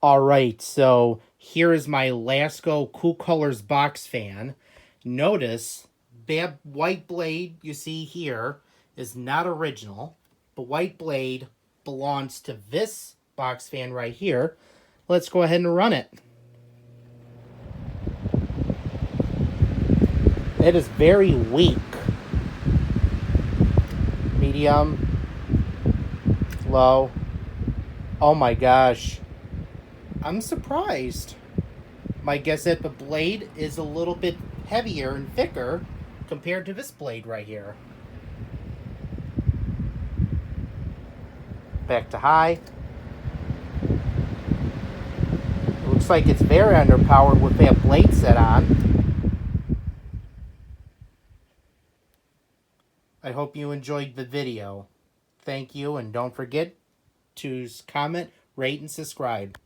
Alright, so here is my Lasko Cool Colors box fan. Notice, that white blade you see here is not original. The white blade belongs to this box fan right here. Let's go ahead and run it. It is very weak. Medium. Low. Oh my gosh. I'm surprised. My guess that the blade is a little bit heavier and thicker compared to this blade right here. Back to high. It looks like it's very underpowered with that blade set on. I hope you enjoyed the video. Thank you, and don't forget to comment, rate, and subscribe.